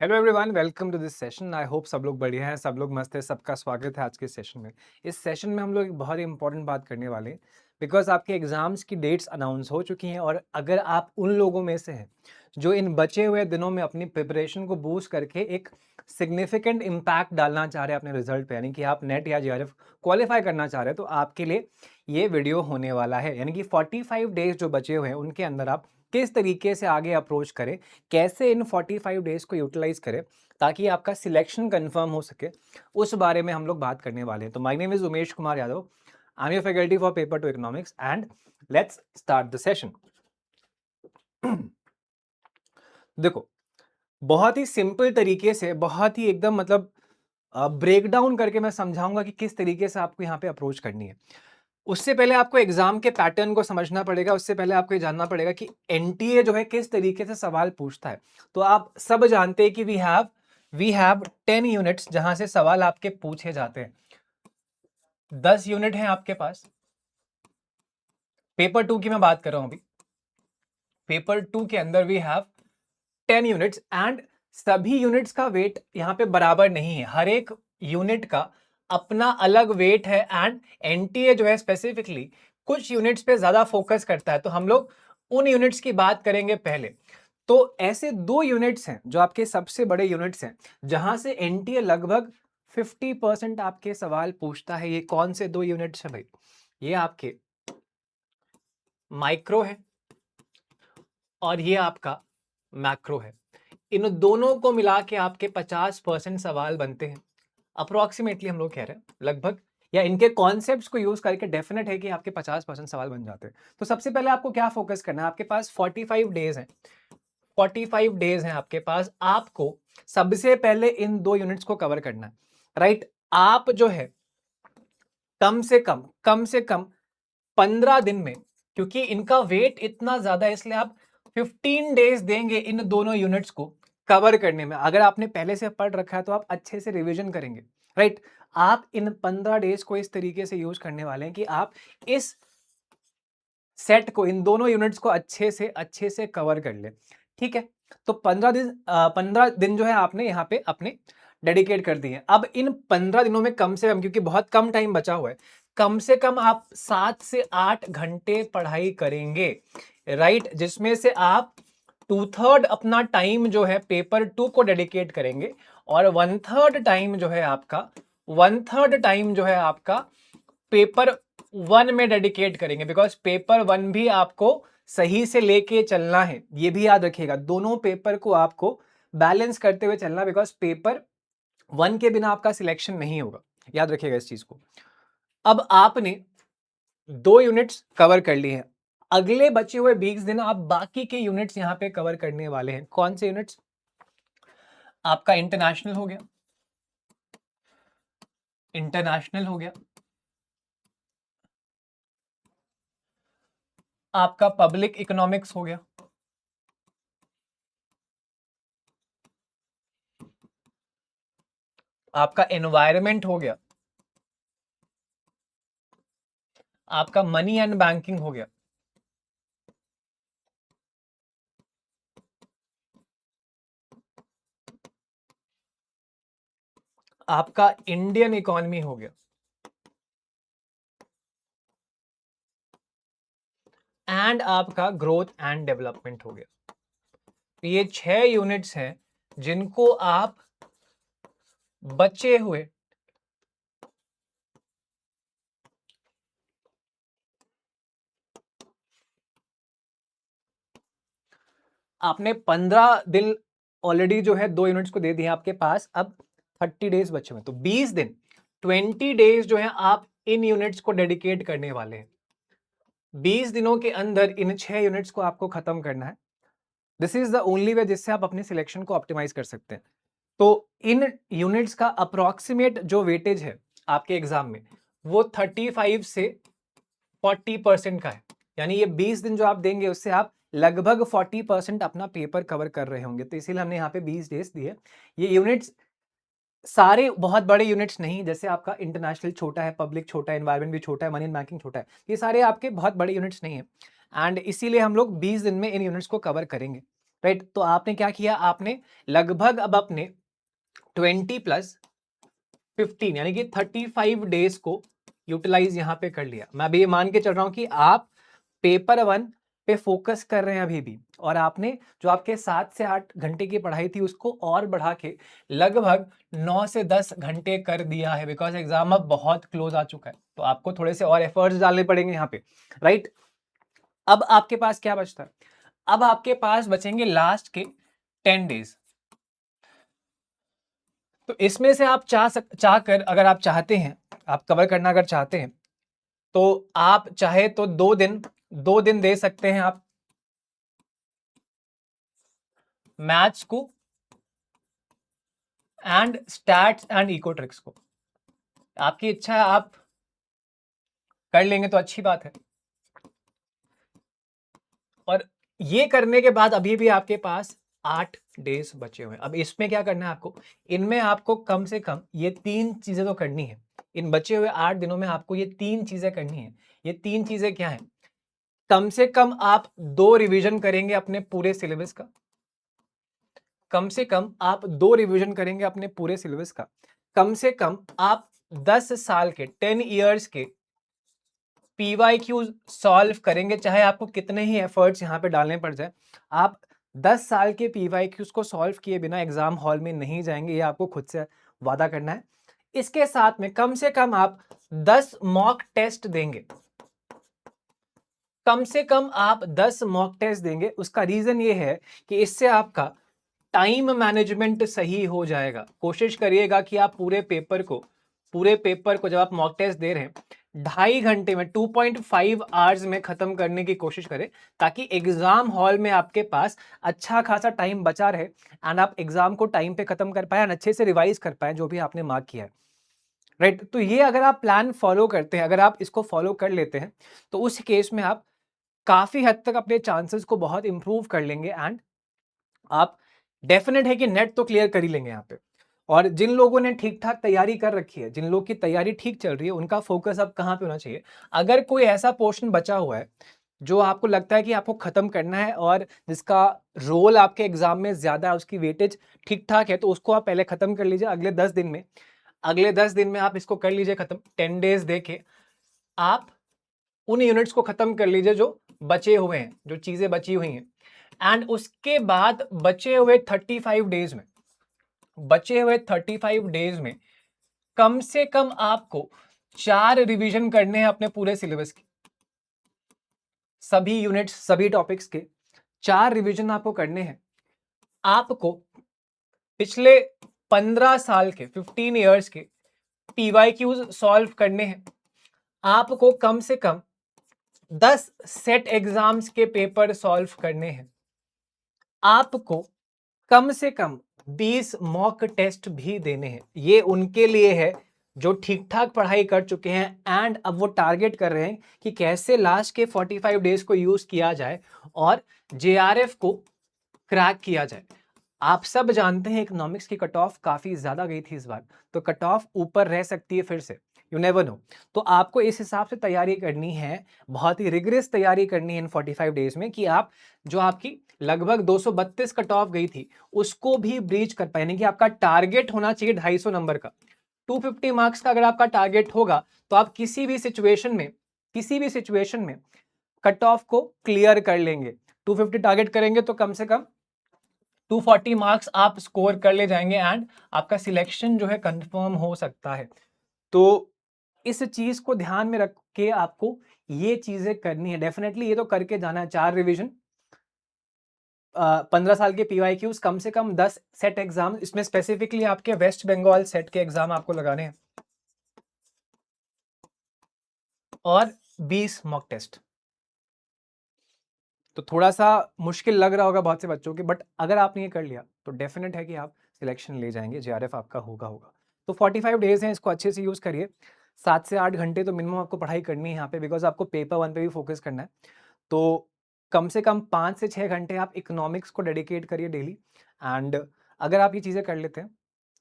Hello everyone, welcome to this session. I hope सब लोग बढ़िया हैं, सब लोग मस्त है। सबका स्वागत है आज के सेशन में। इस सेशन में हम लोग एक बहुत ही इंपॉर्टेंट बात करने वाले हैं, बिकॉज आपके एग्जाम्स की डेट्स अनाउंस हो चुकी हैं। और अगर आप उन लोगों में से हैं जो इन बचे हुए दिनों में अपनी प्रिपरेशन को बूस्ट करके एक सिग्निफिकेंट इम्पैक्ट डालना चाह रहे हैं अपने रिजल्ट पे, यानी कि आप नेट या जीआरएफ क्वालिफाई करना चाह रहे हैं, तो आपके लिए ये वीडियो होने वाला है। यानी कि 45 डेज जो बचे हुए हैं उनके अंदर आप किस तरीके से आगे अप्रोच करें, कैसे इन 45 डेज को यूटिलाइज करें ताकि आपका सिलेक्शन कंफर्म हो सके, उस बारे में हम लोग बात करने वाले हैं। तो my name is Umesh Kumar Yadav, I am your faculty for paper two economics and let's start the session. देखो, बहुत ही सिंपल तरीके से, बहुत ही एकदम मतलब ब्रेक डाउन करके मैं समझाऊंगा कि किस तरीके से आपको यहाँ पे अप्रोच करनी है। उससे पहले आपको एग्जाम के पैटर्न को समझना पड़ेगा। उससे पहले आपको ये जानना पड़ेगा कि एनटीए जो है किस तरीके से सवाल पूछता है। तो आप सब जानते हैं कि वी हैव 10 यूनिट्स जहां से सवाल आपके पूछे जाते हैं। 10 यूनिट हैं आपके पास। पेपर 2 की मैं बात कर रहा हूं अभी। पेपर 2 के अंदर वी हैव 10 यूनिट्स एंड सभी यूनिट्स का वेट यहाँ पे बराबर नहीं है। हर एक यूनिट का अपना अलग वेट है एंड एनटीए जो है स्पेसिफिकली कुछ यूनिट्स पे ज्यादा फोकस करता है। तो हम लोग उन यूनिट्स की बात करेंगे पहले। तो ऐसे दो यूनिट्स हैं जो आपके सबसे बड़े यूनिट्स हैं जहां से एनटीए लगभग 50% आपके सवाल पूछता है। ये कौन से दो यूनिट्स हैं भाई? ये आपके माइक्रो है और ये आपका मैक्रो है। इन दोनों को मिला के आपके 50% सवाल बनते हैं अप्रोक्सीमेटली। हम लोग कह रहे हैं लगभग, या इनके कॉन्सेप्ट्स को यूज करके डेफिनेट है कि आपके 50% सवाल बन जाते हैं। तो सबसे पहले आपको क्या फोकस करना है? आपके पास 45 डेज हैं। 45 डेज हैं आपके पास। आपको सबसे पहले इन दो यूनिट्स को कवर करना है, राइट? आप जो है कम से कम 15 दिन में, क्योंकि इनका वेट इतना ज्यादा है इसलिए आप 15 डेज देंगे इन दोनों यूनिट्स को कवर करने में। अगर आपने पहले से पढ़ रखा है तो आप अच्छे से रिवीजन करेंगे, राइट? आप इन 15 डेज को इस तरीके से यूज करने वाले हैं कि आप इस सेट को, इन दोनों यूनिट्स को अच्छे से कवर कर ले। ठीक है? तो 15 दिन जो है आपने यहाँ पे अपने डेडिकेट कर दिए। अब इन 15 दिनों में कम से कम, क्योंकि बहुत कम टाइम बचा हुआ है, कम से कम आप 7 से 8 घंटे पढ़ाई करेंगे, राइट? जिसमें से आप 2/3 अपना टाइम जो है पेपर 2 को डेडिकेट करेंगे और 1/3 टाइम जो है आपका पेपर 1 में डेडिकेट करेंगे। बिकॉज पेपर 1 भी आपको सही से लेके चलना है, ये भी याद रखिएगा। दोनों पेपर को आपको बैलेंस करते हुए चलना, बिकॉज पेपर 1 के बिना आपका सिलेक्शन नहीं होगा। याद रखिएगा इस चीज को। अब आपने 2 यूनिट्स कवर कर लिए हैं। अगले बचे हुए 20 दिन आप बाकी के यूनिट्स यहां पे कवर करने वाले हैं। कौन से यूनिट्स? आपका इंटरनेशनल हो गया, इंटरनेशनल हो गया, आपका पब्लिक इकोनॉमिक्स हो गया, आपका एनवायरमेंट हो गया, आपका मनी एंड बैंकिंग हो गया, आपका इंडियन इकोनॉमी हो गया, एंड आपका ग्रोथ एंड डेवलपमेंट हो गया। तो ये 6 यूनिट्स हैं जिनको आप बचे हुए आपने 15 दिन ऑलरेडी जो है 2 यूनिट्स को दे दिए आपके पास। अब 30 डेज बचे हुए, तो 20 दिन, 20 डेज जो है आप इन यूनिट्स को डेडिकेट करने वाले हैं। 20 दिनों के अंदर इन 6 यूनिट्स को आपको खत्म करना है। This is the only way जिससे आप अपनी सिलेक्शन को ऑप्टिमाइज कर सकते हैं। तो इन यूनिट्स का अप्रोक्सीमेट जो वेटेज है आपके एग्जाम में, वो 35 से 40% का है। यानी ये 20 दिन जो आप देंगे उससे आप लगभग 40% अपना पेपर कवर कर रहे होंगे। तो इसीलिए हमने यहाँ पे 20 डेज दिए। ये यूनिट्स सारे बहुत बड़े यूनिट्स नहीं, जैसे आपका इंटरनेशनल छोटा है, पब्लिक छोटा है, एनवायरमेंट भी छोटा है, मनी एंड बैंकिंग छोटा है, ये सारे आपके बहुत बड़े यूनिट्स नहीं है। एंड इसीलिए हम लोग 20 दिन में इन यूनिट्स को कवर करेंगे। राइट। तो आपने क्या किया, आपने लगभग अब अपने 20+15 यानी कि 35 डेज को यूटिलाइज यहां पे कर लिया। मैं अभी ये मान के चल रहा हूं कि आप पेपर 1 पे फोकस कर रहे हैं अभी भी, और आपने जो आपके 7 से 8 घंटे की पढ़ाई थी उसको और बढ़ा के लगभग 9 से 10 घंटे कर दिया है, बिकॉज एग्जाम अब बहुत क्लोज आ चुका है। तो आपको थोड़े से और एफर्ट्स डालने पड़ेंगे यहाँ पे, राइट। अब आपके पास क्या बचता है, अब आपके पास बचेंगे लास्ट के 10 डेज। तो इसमें से आप चाह कर अगर आप चाहते हैं, आप कवर करना अगर चाहते हैं, तो आप चाहे तो 2 दिन दे सकते हैं आप मैथ्स को एंड स्टैट्स एंड इकोट्रिक्स को। आपकी इच्छा है, आप कर लेंगे तो अच्छी बात है। और ये करने के बाद अभी भी आपके पास 8 डेज बचे हुए हैं। अब इसमें क्या करना है आपको, इनमें आपको कम से कम ये 3 चीजें तो करनी है। इन बचे हुए 8 दिनों में आपको ये 3 चीजें करनी है। ये 3 चीजें क्या है, कम से कम आप 2 रिवीजन करेंगे अपने पूरे सिलेबस का। कम से कम आप 2 रिवीजन करेंगे अपने पूरे सिलेबस का। कम से कम आप 10 साल के 10 इयर्स के PYQ सॉल्व करेंगे, चाहे आपको कितने ही एफर्ट्स यहाँ पे डालने पड़ जाए। आप 10 साल के PYQs को सॉल्व किए बिना एग्जाम हॉल में नहीं जाएंगे, ये आपको खुद से वादा करना है। इसके साथ में कम से कम आप 10 मॉक टेस्ट देंगे। कम से कम आप 10 मॉक टेस्ट देंगे। उसका रीजन ये है कि इससे आपका टाइम मैनेजमेंट सही हो जाएगा। कोशिश करिएगा कि आप पूरे पेपर को जब आप मॉक टेस्ट दे रहे हैं 2.5 घंटे में 2.5 आवर्स में खत्म करने की कोशिश करें, ताकि एग्जाम हॉल में आपके पास अच्छा खासा टाइम बचा रहे एंड आप एग्जाम को टाइम पे खत्म कर पाए, अच्छे से रिवाइज कर पाए जो भी आपने मार्क किया है, राइट। तो ये अगर आप प्लान फॉलो करते हैं, अगर आप इसको फॉलो कर लेते हैं, तो उस केस में आप काफी हद तक अपने चांसेस को बहुत इंप्रूव कर लेंगे एंड आप डेफिनेट है कि नेट तो क्लियर कर ही लेंगे यहाँ पे। और जिन लोगों ने ठीक ठाक तैयारी कर रखी है, जिन लोग की तैयारी ठीक चल रही है, उनका फोकस अब कहाँ पे होना चाहिए। अगर कोई ऐसा पोर्शन बचा हुआ है जो आपको लगता है कि आपको खत्म करना है और जिसका रोल आपके एग्जाम में ज्यादा है, उसकी वेटेज ठीक ठाक है, तो उसको आप पहले खत्म कर लीजिए अगले 10 दिन में आप इसको कर लीजिए खत्म। 10 डेज देके आप उन यूनिट्स को खत्म कर लीजिए जो बचे हुए हैं, जो चीजें बची हुई हैं। एंड उसके बाद बचे हुए 35 डेज में कम से कम आपको 4 रिवीजन करने हैं अपने पूरे सिलेबस के। सभी यूनिट्स, सभी टॉपिक्स के 4 रिवीजन आपको करने हैं। आपको पिछले 15 साल के 15 इयर्स के PYQs सॉल्व करने हैं। आपको कम से कम 10 सेट एग्जाम्स के पेपर सॉल्व करने हैं। आपको कम से कम 20 मॉक टेस्ट भी देने हैं। ये उनके लिए है जो ठीक ठाक पढ़ाई कर चुके हैं एंड अब वो टारगेट कर रहे हैं कि कैसे लास्ट के 45 डेज को यूज किया जाए और JRF को क्रैक किया जाए। आप सब जानते हैं इकोनॉमिक्स की कट ऑफ काफी ज्यादा गई थी इस बार, तो कट ऑफ ऊपर रह सकती है फिर से, यू नेवर नो। तो आपको इस हिसाब से तैयारी करनी है, बहुत ही रिगरस तैयारी करनी है इन 45 डेज में, कि आप जो आपकी लगभग 232 कट ऑफ गई थी उसको भी ब्रीच कर पाए। यानी कि आपका टारगेट होना चाहिए 250 नंबर का। 250 मार्क्स का अगर आपका टारगेट होगा तो आप किसी भी सिचुएशन में कट ऑफ को क्लियर कर लेंगे। 250 टारगेट करेंगे तो कम से कम 240 मार्क्स आप स्कोर कर ले जाएंगे एंड आपका सिलेक्शन जो है कंफर्म हो सकता है। तो इस चीज को ध्यान में रख के आपको ये चीजें करनी है, डेफिनेटली ये तो करके जाना है। 4 रिवीजन, 15 साल के PYQs, कम से कम 10 सेट एग्जाम, इसमें स्पेसिफिकली आपके वेस्ट बंगाल सेट के एग्जाम आपको लगाने हैं, और 20 मॉक टेस्ट। तो थोड़ा सा मुश्किल लग रहा होगा बहुत से बच्चों के, बट अगर आपने ये कर लिया तो डेफिनेट है कि आप सिलेक्शन ले जाएंगे, JRF आपका होगा। तो 45 डेज हैं, इसको अच्छे से यूज करिए। 7 से 8 घंटे तो मिनिमम आपको पढ़ाई करनी है यहाँ पे, बिकॉज आपको पेपर 1 पे भी फोकस करना है। तो कम से कम 5 से 6 घंटे आप इकोनॉमिक्स को डेडिकेट करिए डेली। एंड अगर आप ये चीज़ें कर लेते हैं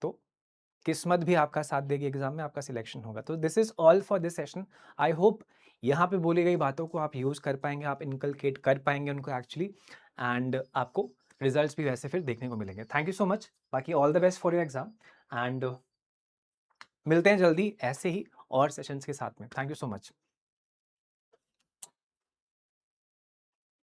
तो किस्मत भी आपका साथ देगी, एग्जाम में आपका सिलेक्शन होगा। तो this is all for this session. I hope यहाँ पे बोली गई बातों को आप यूज कर पाएंगे, आप इनकलकेट कर पाएंगे उनको एक्चुअली, एंड आपको रिजल्ट्स भी वैसे फिर देखने को मिलेंगे। थैंक यू सो मच, बाकी all the best for your exam and मिलते हैं जल्दी ऐसे ही और सेशंस के साथ में। Thank you so much.